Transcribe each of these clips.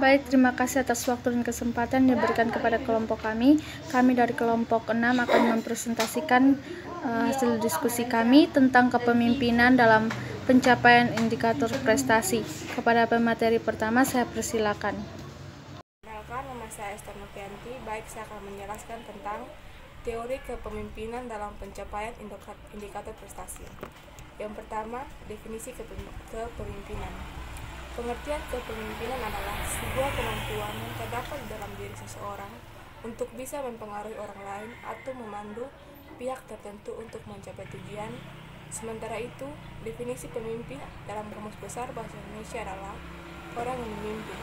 Baik, terima kasih atas waktu dan kesempatan yang diberikan kepada kelompok kami. Kami dari kelompok 6 akan mempresentasikan hasil diskusi kami tentang kepemimpinan dalam pencapaian indikator prestasi. Kepada pemateri pertama, saya persilakan. Perkenalkan, nama saya Esther Novianti. Baik, saya akan menjelaskan tentang teori kepemimpinan dalam pencapaian indikator prestasi. Yang pertama, definisi kepemimpinan. Pengertian kepemimpinan adalah sebuah kemampuan yang terdapat dalam diri seseorang untuk bisa mempengaruhi orang lain atau memandu pihak tertentu untuk mencapai tujuan. Sementara itu, definisi pemimpin dalam Kamus Besar Bahasa Indonesia adalah orang yang memimpin.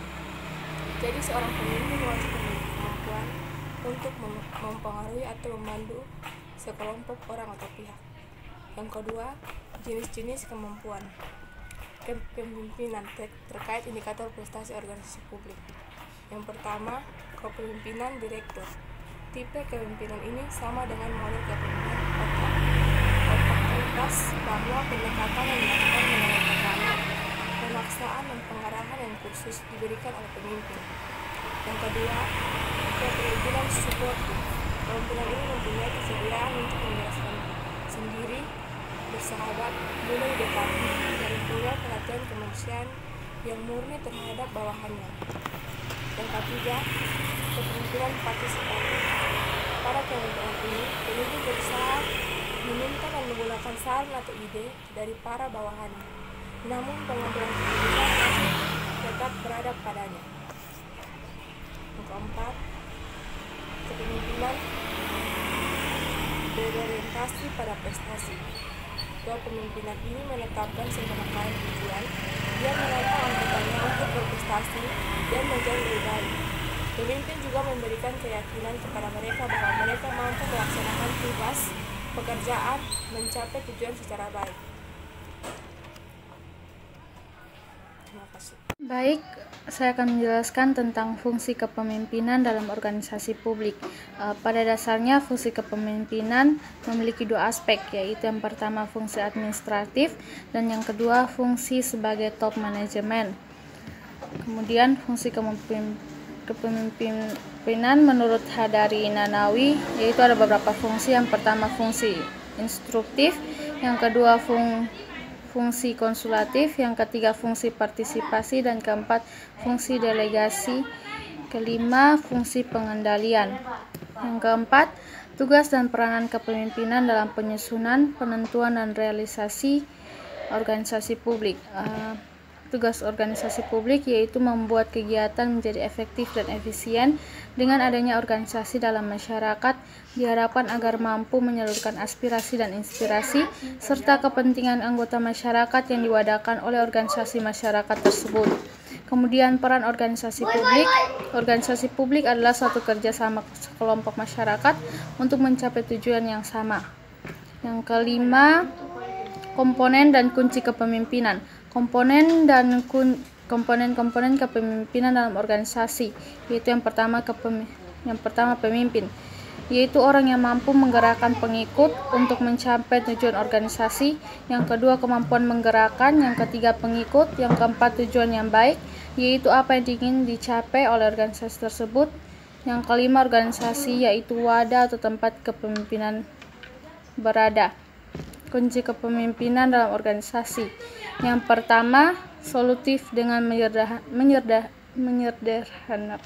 Jadi seorang pemimpin wajib memiliki kemampuan untuk mempengaruhi atau memandu sekelompok orang atau pihak. Yang kedua, jenis-jenis kemampuan kepemimpinan terkait indikator prestasi organisasi publik. Yang pertama, kepemimpinan direktur. Tipe kepemimpinan ini sama dengan model kepemimpinan otoritas, bahwa pendekatan yang dilakukan mengenai tekanan, pemaksaan dan pengarahan yang khusus diberikan oleh pemimpin. Yang kedua, kepemimpinan suportif. Kepemimpinan ini mempunyai kesediaan untuk menjelaskan sendiri, bersahabat, mudah didekati, dan punya perhatian kemanusiaan yang murni terhadap bawahannya. Yang ketiga, kepemimpinan partisipatif. Pada kepemimpinan ini, pemimpin berusaha meminta dan menggunakan saran atau ide dari para bawahannya, namun pengambilan keputusan masih tetap berada padanya. Yang keempat, kepemimpinan berorientasi pada prestasi. Kepemimpinan ini menetapkan serangkaian tujuan yang menaikkan anggotanya untuk berprestasi dan menjadi lebih baik. Pemimpin juga memberikan keyakinan kepada mereka bahwa mereka mampu melaksanakan tugas pekerjaan mencapai tujuan secara baik. Terima kasih. Baik, saya akan menjelaskan tentang fungsi kepemimpinan dalam organisasi publik. Pada dasarnya, fungsi kepemimpinan memiliki dua aspek, yaitu yang pertama fungsi administratif dan yang kedua fungsi sebagai top manajemen. Kemudian fungsi kepemimpinan menurut Hadari Nanawi, yaitu ada beberapa fungsi. Yang pertama fungsi instruktif, yang kedua fungsi konsulatif, yang ketiga fungsi partisipasi, dan keempat fungsi delegasi, kelima fungsi pengendalian. Yang keempat, tugas dan peranan kepemimpinan dalam penyusunan, penentuan, dan realisasi organisasi publik. Tugas organisasi publik yaitu membuat kegiatan menjadi efektif dan efisien. Dengan adanya organisasi dalam masyarakat, diharapkan agar mampu menyalurkan aspirasi dan inspirasi serta kepentingan anggota masyarakat yang diwadahkan oleh organisasi masyarakat tersebut. Kemudian peran organisasi publik. Organisasi publik adalah suatu kerjasama sekelompok masyarakat untuk mencapai tujuan yang sama. Yang kelima, komponen dan kunci kepemimpinan. Komponen kepemimpinan dalam organisasi, yaitu yang pertama pemimpin, yaitu orang yang mampu menggerakkan pengikut untuk mencapai tujuan organisasi. Yang kedua, kemampuan menggerakkan. Yang ketiga, pengikut. Yang keempat, tujuan yang baik, yaitu apa yang ingin dicapai oleh organisasi tersebut. Yang kelima, organisasi, yaitu wadah atau tempat kepemimpinan berada. Kunci kepemimpinan dalam organisasi. Yang pertama, solutif dengan menyederhanakan.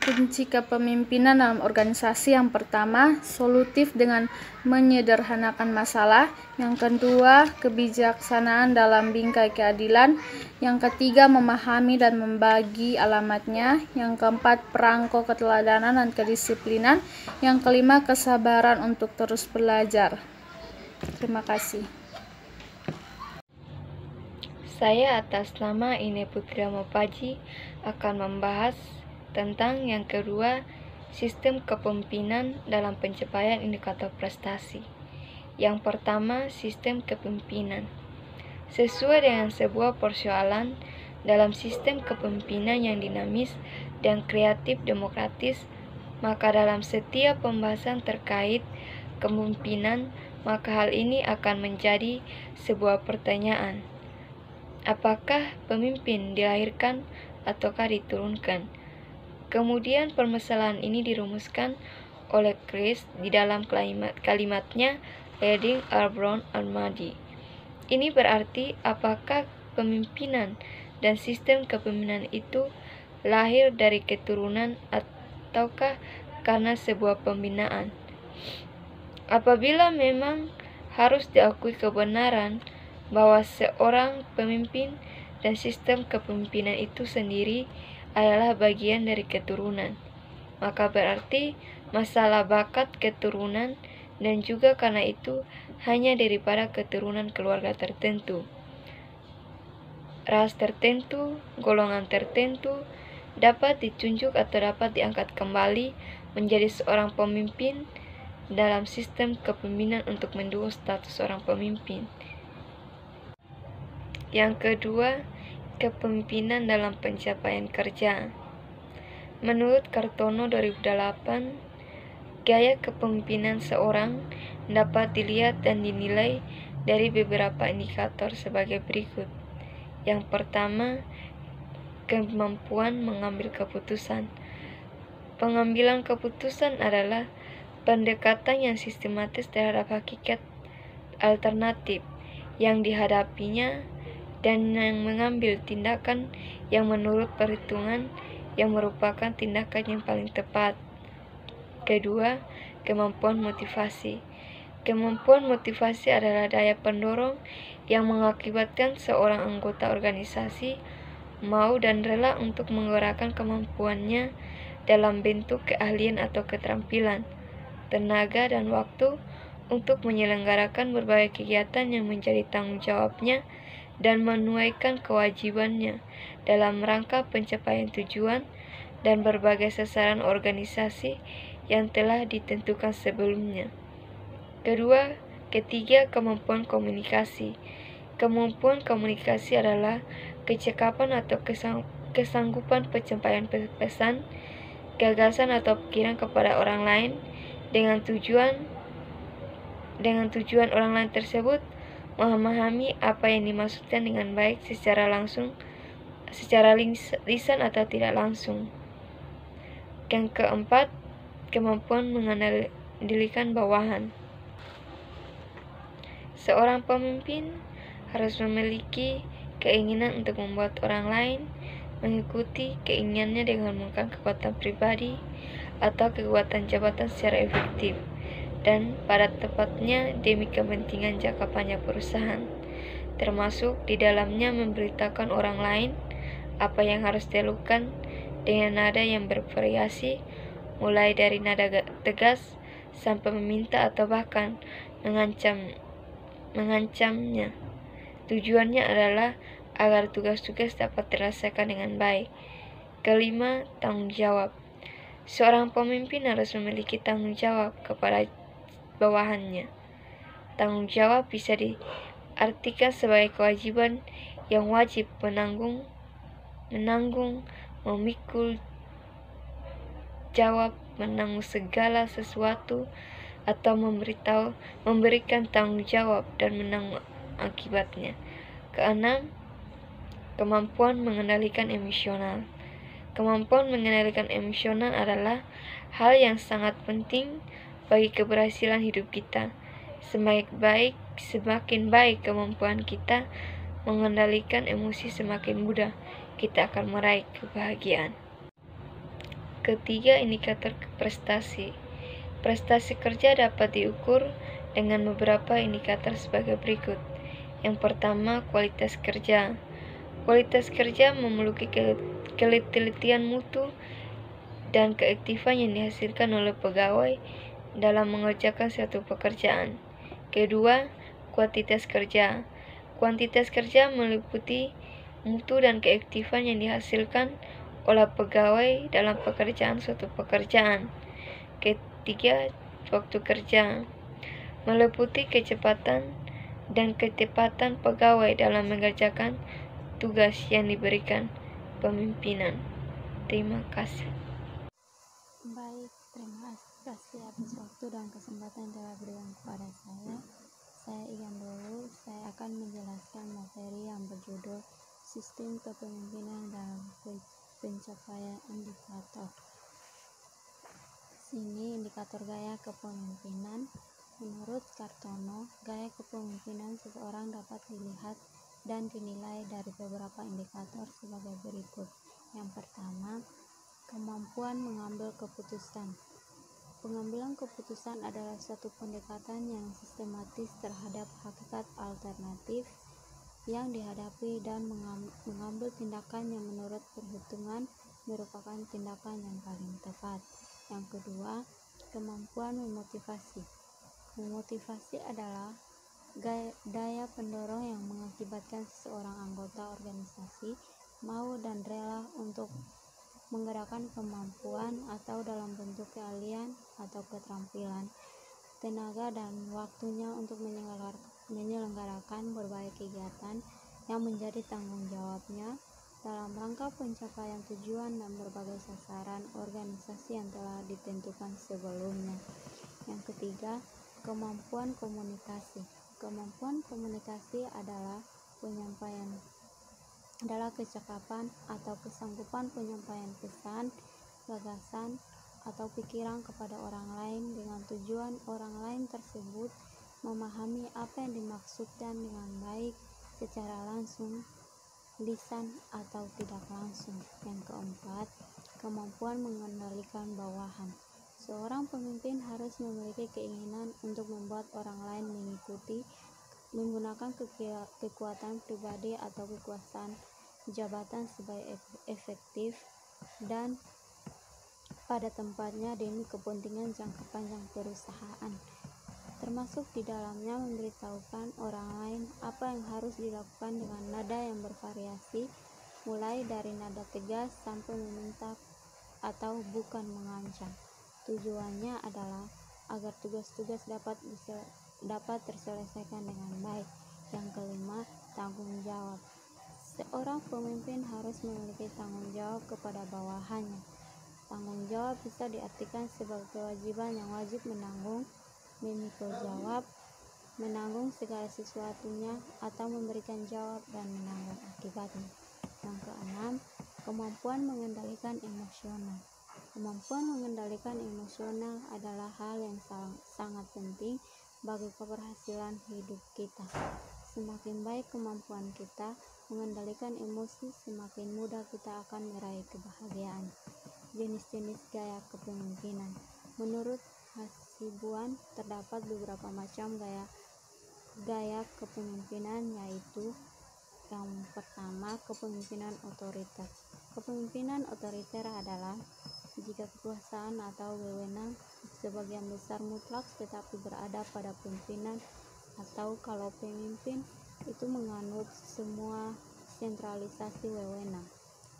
Kunci kepemimpinan dalam organisasi yang pertama, solutif dengan menyederhanakan masalah. Yang kedua, kebijaksanaan dalam bingkai keadilan. Yang ketiga, memahami dan membagi alamatnya. Yang keempat, perangko keteladanan dan kedisiplinan. Yang kelima, kesabaran untuk terus belajar. Terima kasih. Saya atas nama Ine Putri Mopaji akan membahas tentang yang kedua, sistem kepemimpinan dalam pencapaian indikator prestasi. Yang pertama, sistem kepemimpinan. Sesuai dengan sebuah persoalan dalam sistem kepemimpinan yang dinamis dan kreatif demokratis, maka dalam setiap pembahasan terkait kepemimpinan, maka hal ini akan menjadi sebuah pertanyaan. Apakah pemimpin dilahirkan ataukah diturunkan. Kemudian permasalahan ini dirumuskan oleh Chris di dalam kalimatnya Leading Arbron Almadi. Ini berarti apakah pemimpinan dan sistem kepemimpinan itu lahir dari keturunan ataukah karena sebuah pembinaan. Apabila memang harus diakui kebenaran bahwa seorang pemimpin dan sistem kepemimpinan itu sendiri adalah bagian dari keturunan, maka berarti masalah bakat keturunan dan juga karena itu hanya daripada keturunan keluarga tertentu, ras tertentu, golongan tertentu dapat ditunjuk atau dapat diangkat kembali menjadi seorang pemimpin dalam sistem kepemimpinan untuk mendukung status seorang pemimpin. Yang kedua, kepemimpinan dalam pencapaian kerja. Menurut Kartono 2008, gaya kepemimpinan seorang dapat dilihat dan dinilai dari beberapa indikator sebagai berikut. Yang pertama, kemampuan mengambil keputusan. Pengambilan keputusan adalah pendekatan yang sistematis terhadap hakikat alternatif yang dihadapinya dan yang mengambil tindakan yang menurut perhitungan yang merupakan tindakan yang paling tepat. Kedua, kemampuan motivasi. Kemampuan motivasi adalah daya pendorong yang mengakibatkan seorang anggota organisasi mau dan rela untuk menggerakkan kemampuannya dalam bentuk keahlian atau keterampilan, tenaga dan waktu untuk menyelenggarakan berbagai kegiatan yang menjadi tanggung jawabnya dan menunaikan kewajibannya dalam rangka pencapaian tujuan dan berbagai sasaran organisasi yang telah ditentukan sebelumnya. Ketiga, kemampuan komunikasi. Kemampuan komunikasi adalah kecakapan atau kesanggupan penyampaian pesan, gagasan atau pikiran kepada orang lain dengan tujuan orang lain tersebut memahami apa yang dimaksudkan dengan baik secara lisan atau tidak langsung. Yang keempat, kemampuan mengendalikan bawahan. Seorang pemimpin harus memiliki keinginan untuk membuat orang lain mengikuti keinginannya dengan menggunakan kekuatan pribadi atau kekuatan jabatan secara efektif dan pada tepatnya demi kepentingan jangka panjang perusahaan, termasuk di dalamnya memberitakan orang lain apa yang harus dilakukan dengan nada yang bervariasi, mulai dari nada tegas sampai meminta atau bahkan mengancamnya. Tujuannya adalah agar tugas-tugas dapat dirasakan dengan baik. Kelima, tanggung jawab. Seorang pemimpin harus memiliki tanggung jawab kepada bawahannya. Tanggung jawab bisa diartikan sebagai kewajiban yang wajib menanggung, memikul jawab, menanggung segala sesuatu, atau memberikan tanggung jawab dan menanggung akibatnya. Keenam, kemampuan mengendalikan emosional. Kemampuan mengendalikan emosional adalah hal yang sangat penting bagi keberhasilan hidup kita. Semakin baik kemampuan kita mengendalikan emosi, semakin mudah kita akan meraih kebahagiaan. Ketiga, indikator prestasi. Prestasi kerja dapat diukur dengan beberapa indikator sebagai berikut. Yang pertama, kualitas kerja. Kualitas kerja memeluk ketelitian mutu dan keaktifan yang dihasilkan oleh pegawai dalam mengerjakan suatu pekerjaan. Kedua, kuantitas kerja. Kuantitas kerja meliputi mutu dan keaktifan yang dihasilkan oleh pegawai dalam pekerjaan suatu pekerjaan. Ketiga, waktu kerja meliputi kecepatan dan ketepatan pegawai dalam mengerjakan tugas yang diberikan pemimpinan. Terima kasih. Baik, terima kasih atas waktu dan kesempatan yang telah berikan kepada saya. Saya Igan dulu, saya akan menjelaskan materi yang berjudul Sistem Kepemimpinan dalam pencapaian indikator. Sini indikator gaya kepemimpinan. Menurut Kartono, gaya kepemimpinan seseorang dapat dilihat dan dinilai dari beberapa indikator sebagai berikut. Yang pertama, kemampuan mengambil keputusan. Pengambilan keputusan adalah suatu pendekatan yang sistematis terhadap hakikat alternatif yang dihadapi dan mengambil tindakan yang menurut perhitungan merupakan tindakan yang paling tepat. Yang kedua, kemampuan memotivasi. Memotivasi adalah daya pendorong yang mengakibatkan seseorang anggota organisasi mau dan rela untuk menggerakkan kemampuan atau dalam bentuk keahlian atau keterampilan, tenaga dan waktunya untuk menyelenggarakan berbagai kegiatan yang menjadi tanggung jawabnya dalam rangka pencapaian tujuan dan berbagai sasaran organisasi yang telah ditentukan sebelumnya. Yang ketiga, kemampuan komunikasi. Kemampuan komunikasi adalah kecakapan atau kesanggupan penyampaian pesan, gagasan, atau pikiran kepada orang lain dengan tujuan orang lain tersebut memahami apa yang dimaksudkan dengan baik secara langsung, lisan, atau tidak langsung. Yang keempat, kemampuan mengendalikan bawahan. Seorang pemimpin harus memiliki keinginan untuk membuat orang lain mengikuti, menggunakan kekuatan pribadi atau kekuasaan jabatan sebagai efektif dan pada tempatnya demi kepentingan jangka panjang perusahaan, termasuk di dalamnya memberitahukan orang lain apa yang harus dilakukan dengan nada yang bervariasi, mulai dari nada tegas sampai meminta atau bukan mengancam. Tujuannya adalah agar tugas-tugas dapat terselesaikan dengan baik. Yang kelima, tanggung jawab. Seorang pemimpin harus memiliki tanggung jawab kepada bawahannya. Tanggung jawab bisa diartikan sebagai kewajiban yang wajib menanggung, memikul jawab, menanggung segala sesuatunya, atau memberikan jawab dan menanggung akibatnya. Yang keenam, kemampuan mengendalikan emosional. Kemampuan mengendalikan emosional adalah hal yang sangat penting bagi keberhasilan hidup kita. Semakin baik kemampuan kita mengendalikan emosi, semakin mudah kita akan meraih kebahagiaan. Jenis-jenis gaya kepemimpinan. Menurut Hasibuan, terdapat beberapa macam gaya kepemimpinan, yaitu yang pertama, kepemimpinan otoriter. Kepemimpinan otoriter adalah jika kekuasaan atau wewenang sebagian besar mutlak tetapi berada pada pimpinan, atau kalau pemimpin itu menganut semua sentralisasi wewenang.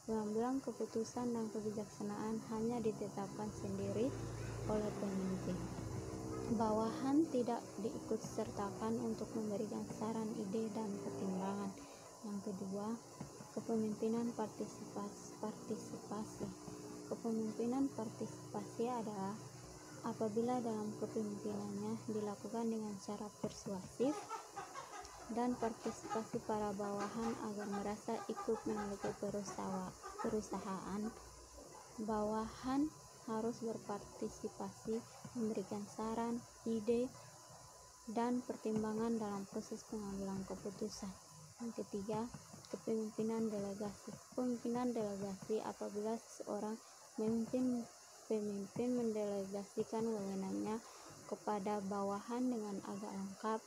Pengambilan keputusan dan kebijaksanaan hanya ditetapkan sendiri oleh pemimpin. Bawahan tidak diikutsertakan untuk memberikan saran, ide, dan pertimbangan. Yang kedua, kepemimpinan partisipasi. Kepemimpinan partisipasi adalah apabila dalam kepemimpinannya dilakukan dengan cara persuasif dan partisipasi para bawahan agar merasa ikut memiliki perusahaan. Bawahan harus berpartisipasi, memberikan saran, ide, dan pertimbangan dalam proses pengambilan keputusan. Yang ketiga, kepemimpinan delegasi. Kepemimpinan delegasi apabila seseorang pemimpin mendelegasikan wewenangnya kepada bawahan dengan agak lengkap.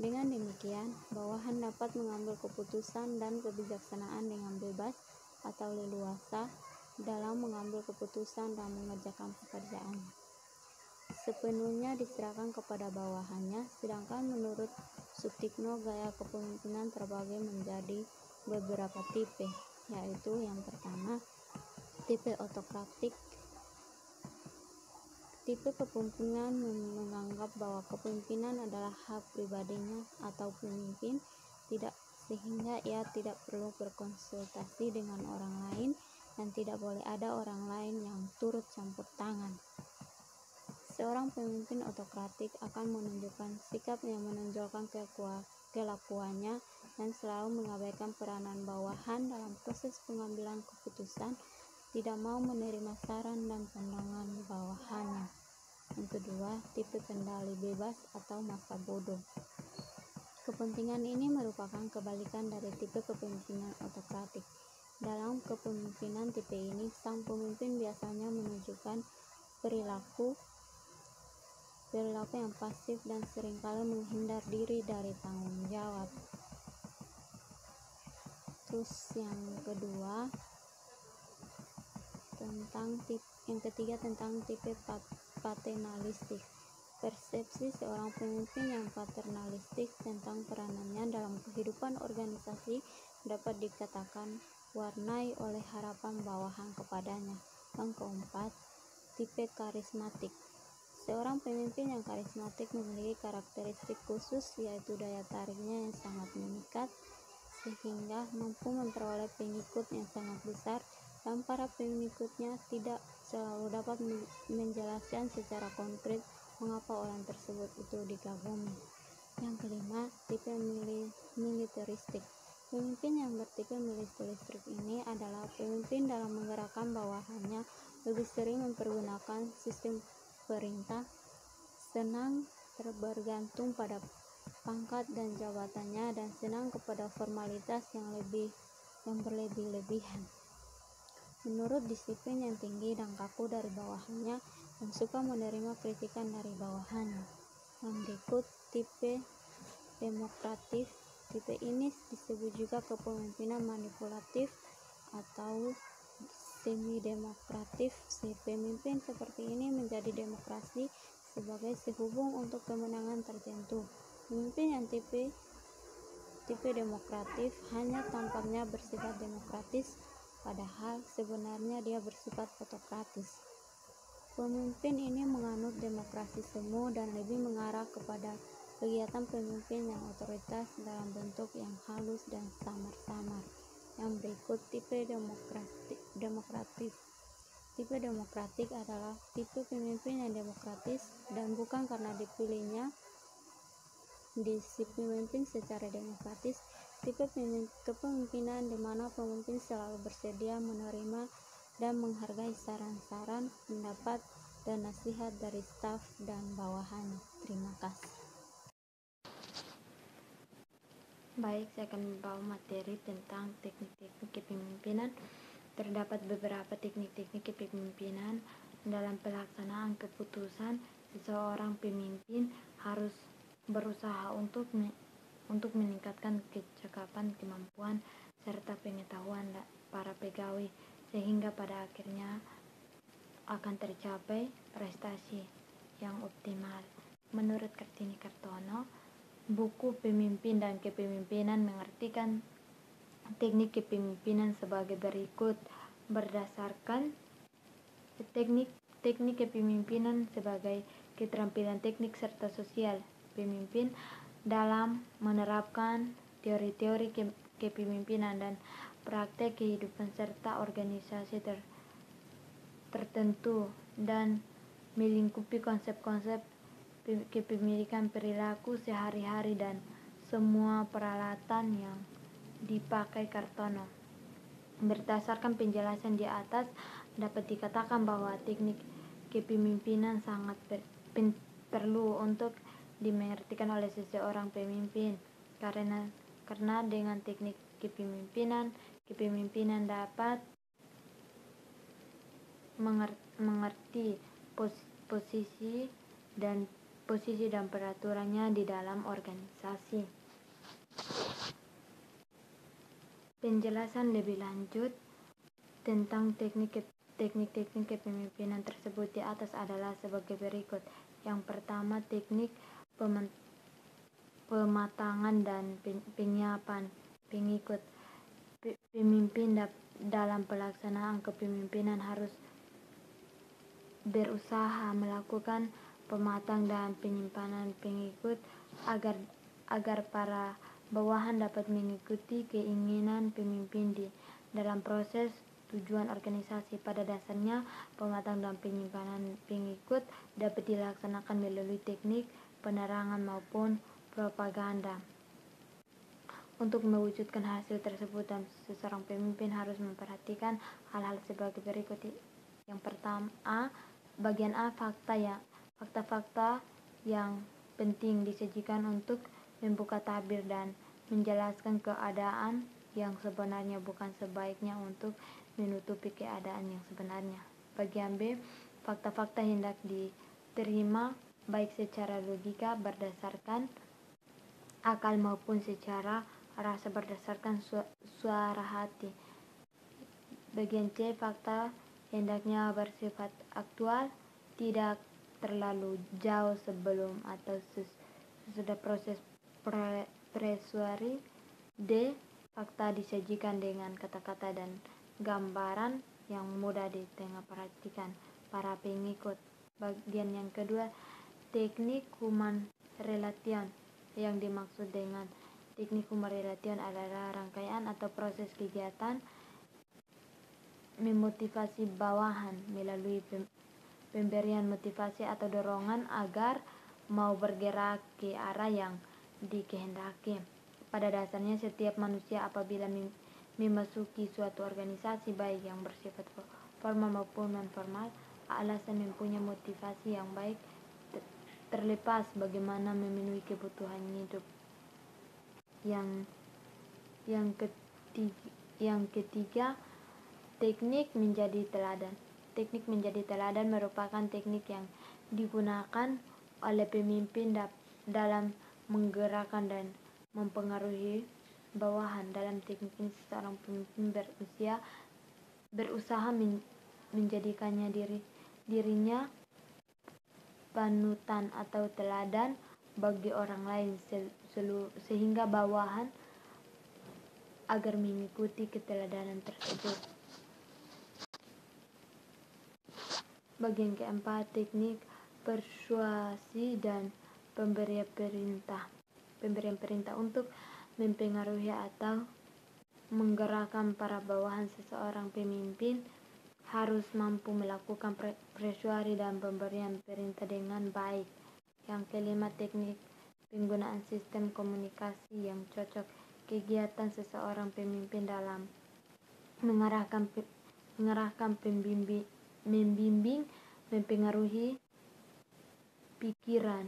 Dengan demikian, bawahan dapat mengambil keputusan dan kebijaksanaan dengan bebas atau leluasa dalam mengambil keputusan dan mengerjakan pekerjaannya. Sepenuhnya diserahkan kepada bawahannya, sedangkan menurut Sutikno, gaya kepemimpinan terbagi menjadi beberapa tipe, yaitu yang pertama, tipe otokratik. Tipe kepemimpinan menganggap bahwa kepemimpinan adalah hak pribadinya atau pemimpin, sehingga ia tidak perlu berkonsultasi dengan orang lain dan tidak boleh ada orang lain yang turut campur tangan. Seorang pemimpin otokratik akan menunjukkan sikap yang menonjolkan kelakuannya dan selalu mengabaikan peranan bawahan dalam proses pengambilan keputusan tidak mau menerima saran dan pandangan bawahannya. Yang kedua, tipe kendali bebas atau masa bodoh. Kepentingan ini merupakan kebalikan dari tipe kepemimpinan otokratik. Dalam kepemimpinan tipe ini, sang pemimpin biasanya menunjukkan perilaku yang pasif dan seringkali menghindar diri dari tanggung jawab. Terus yang ketiga tentang tipe paternalistik. Persepsi seorang pemimpin yang paternalistik tentang peranannya dalam kehidupan organisasi dapat dikatakan warnai oleh harapan bawahan kepadanya. Yang keempat, tipe karismatik. Seorang pemimpin yang karismatik memiliki karakteristik khusus, yaitu daya tariknya yang sangat memikat sehingga mampu memperoleh pengikut yang sangat besar, dan para pengikutnya tidak selalu dapat menjelaskan secara konkret mengapa orang tersebut itu digabungi. Yang kelima, tipe militeristik. Pemimpin yang bertipe militeristik ini adalah pemimpin dalam menggerakkan bawahannya lebih sering mempergunakan sistem perintah, senang bergantung pada pangkat dan jabatannya, dan senang kepada formalitas yang berlebih-lebihan. Menurut disiplin yang tinggi dan kaku dari bawahannya, dan suka menerima kritikan dari bawahannya. Yang berikut, tipe demokratif. Tipe ini disebut juga kepemimpinan manipulatif atau semi-demokratif. Si pemimpin seperti ini menjadi demokrasi sebagai sehubung untuk kemenangan tertentu. Pemimpin yang tipe demokratif hanya tampaknya bersifat demokratis, padahal sebenarnya dia bersifat autokratis. Pemimpin ini menganut demokrasi semu dan lebih mengarah kepada kegiatan pemimpin yang otoritas dalam bentuk yang halus dan samar-samar. Yang berikut, tipe demokratif. Tipe demokratik adalah tipe pemimpin yang demokratis, dan bukan karena dipilihnya si pemimpin secara demokratis. Tipe kepemimpinan di mana pemimpin selalu bersedia menerima dan menghargai saran-saran, pendapat, dan nasihat dari staf dan bawahan. Terima kasih. Baik, saya akan membawa materi tentang teknik-teknik kepemimpinan. Terdapat beberapa teknik-teknik kepemimpinan dalam pelaksanaan keputusan. Seseorang pemimpin harus berusaha untuk meningkatkan kecakapan, kemampuan, serta pengetahuan para pegawai, sehingga pada akhirnya akan tercapai prestasi yang optimal. Menurut Kartini Kartono, buku Pemimpin dan Kepemimpinan mengartikan teknik kepemimpinan sebagai berikut. Berdasarkan teknik kepemimpinan sebagai keterampilan teknik serta sosial pemimpin dalam menerapkan teori-teori kepemimpinan dan praktek kehidupan serta organisasi tertentu, dan melingkupi konsep-konsep kepemilikan perilaku sehari-hari dan semua peralatan yang dipakai Kartono. Berdasarkan penjelasan di atas, dapat dikatakan bahwa teknik kepemimpinan sangat perlu untuk dimengertikan oleh seseorang pemimpin, karena dengan teknik kepemimpinan dapat mengerti posisi dan peraturannya di dalam organisasi. Penjelasan lebih lanjut tentang teknik kepemimpinan tersebut di atas adalah sebagai berikut. Yang pertama, teknik pematangan dan penyiapan pengikut. Pemimpin dalam pelaksanaan kepemimpinan harus berusaha melakukan pematang dan penyimpanan pengikut agar para bawahan dapat mengikuti keinginan pemimpin di dalam proses tujuan organisasi. Pada dasarnya, pematang dan penyimpanan pengikut dapat dilaksanakan melalui teknik penerangan maupun propaganda. Untuk mewujudkan hasil tersebut, dan seseorang pemimpin harus memperhatikan hal-hal sebagai berikut. Yang pertama, bagian A, fakta-fakta yang penting disajikan untuk membuka tabir dan menjelaskan keadaan yang sebenarnya, bukan sebaiknya untuk menutupi keadaan yang sebenarnya. Bagian B, fakta-fakta hendak diterima baik secara logika berdasarkan akal maupun secara rasa berdasarkan suara hati. Bagian C, fakta hendaknya bersifat aktual, tidak terlalu jauh sebelum atau sesudah proses persuasi. D, fakta disajikan dengan kata-kata dan gambaran yang mudah ditengah perhatikan para pengikut. Bagian yang kedua, teknik human relation. Yang dimaksud dengan teknik human relation adalah rangkaian atau proses kegiatan memotivasi bawahan melalui pemberian motivasi atau dorongan agar mau bergerak ke arah yang dikehendaki. Pada dasarnya, setiap manusia apabila memasuki suatu organisasi, baik yang bersifat formal maupun non-formal, alasan mempunyai motivasi yang baik, terlepas bagaimana memenuhi kebutuhan hidup. Yang ketiga, teknik menjadi teladan. Teknik menjadi teladan merupakan teknik yang digunakan oleh pemimpin dalam menggerakkan dan mempengaruhi bawahan. Dalam teknik ini, seorang pemimpin berusaha menjadikannya dirinya panutan atau teladan bagi orang lain, sehingga bawahan agar mengikuti keteladanan tersebut. Bagian keempat, teknik persuasi dan pemberian perintah untuk mempengaruhi atau menggerakkan para bawahan. Seseorang pemimpin harus mampu melakukan persuasi dan pemberian perintah dengan baik. Yang kelima, teknik penggunaan sistem komunikasi yang cocok. Kegiatan seseorang pemimpin dalam mengarahkan membimbing, mempengaruhi pikiran,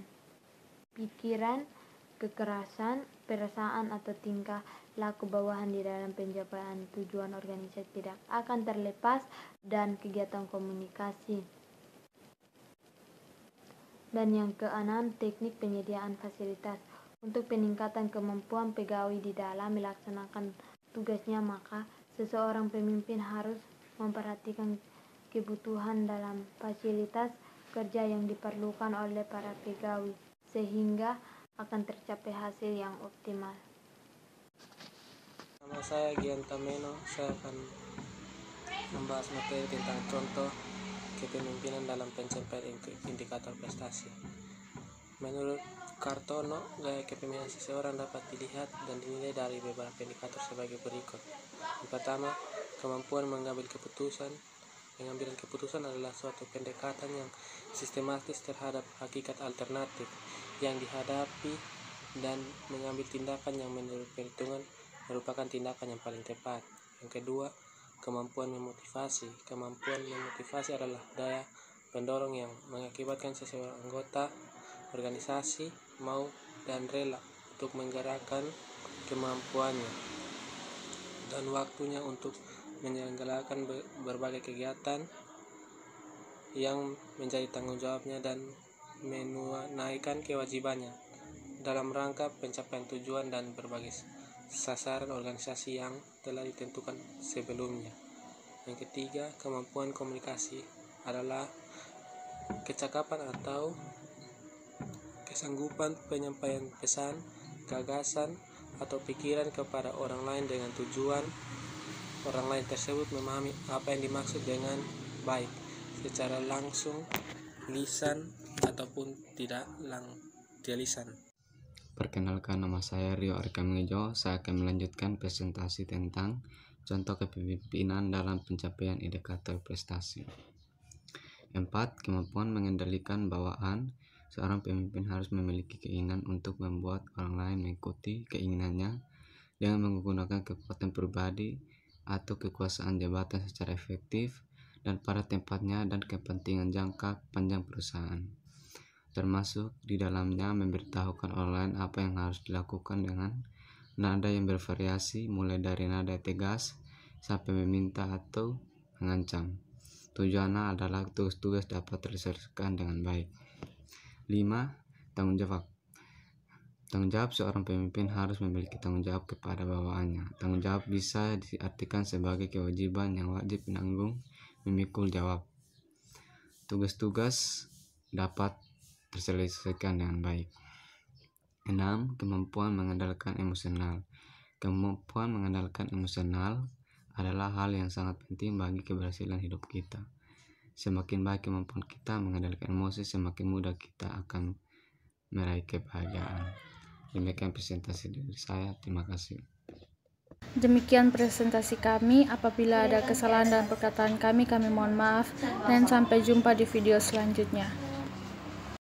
kekerasan, perasaan atau tingkah laku bawahan di dalam pencapaian tujuan organisasi tidak akan terlepas dan kegiatan komunikasi. Dan yang keenam, teknik penyediaan fasilitas. Untuk peningkatan kemampuan pegawai di dalam melaksanakan tugasnya, maka seseorang pemimpin harus memperhatikan kebutuhan dalam fasilitas kerja yang diperlukan oleh para pegawai, sehingga akan tercapai hasil yang optimal. Nama saya Gian Tameno. Saya akan membahas materi tentang contoh kepemimpinan dalam pencapaian indikator prestasi. Menurut Kartono, gaya kepemimpinan seseorang dapat dilihat dan dinilai dari beberapa indikator sebagai berikut. Yang pertama, kemampuan mengambil keputusan. Pengambilan keputusan adalah suatu pendekatan yang sistematis terhadap hakikat alternatif yang dihadapi dan mengambil tindakan yang menurut perhitungan merupakan tindakan yang paling tepat. Yang kedua, kemampuan memotivasi. Kemampuan memotivasi adalah daya pendorong yang mengakibatkan seseorang anggota organisasi mau dan rela untuk menggerakkan kemampuannya dan waktunya untuk menyelenggarakan berbagai kegiatan yang menjadi tanggung jawabnya dan menunaikan kewajibannya dalam rangka pencapaian tujuan dan berbagai sasaran organisasi yang telah ditentukan sebelumnya. Yang ketiga, kemampuan komunikasi adalah kecakapan atau kesanggupan penyampaian pesan, gagasan, atau pikiran kepada orang lain dengan tujuan orang lain tersebut memahami apa yang dimaksud dengan baik secara langsung, lisan, ataupun tidak lisan. Perkenalkan, nama saya Rio Arkamejo. Saya akan melanjutkan presentasi tentang contoh kepemimpinan dalam pencapaian indikator prestasi. 4. Kemampuan mengendalikan bawaan. Seorang pemimpin harus memiliki keinginan untuk membuat orang lain mengikuti keinginannya dengan menggunakan kekuatan pribadi atau kekuasaan jabatan secara efektif dan pada tempatnya dan kepentingan jangka panjang perusahaan, termasuk di dalamnya memberitahukan orang lain apa yang harus dilakukan dengan nada yang bervariasi mulai dari nada tegas sampai meminta atau mengancam. Tujuannya adalah tugas-tugas dapat terselesaikan dengan baik. 5. Tanggung jawab. Tanggung jawab seorang pemimpin harus memiliki tanggung jawab kepada bawahannya. Tanggung jawab bisa diartikan sebagai kewajiban yang wajib menanggung, memikul jawab. Tugas-tugas dapat terselesaikan dengan baik. 6. Kemampuan mengandalkan emosional. Kemampuan mengandalkan emosional adalah hal yang sangat penting bagi keberhasilan hidup kita. Semakin baik kemampuan kita mengandalkan emosi, semakin mudah kita akan meraih kebahagiaan. Demikian presentasi dari saya. Terima kasih. Demikian presentasi kami. Apabila ada kesalahan dalam perkataan kami mohon maaf dan sampai jumpa di video selanjutnya.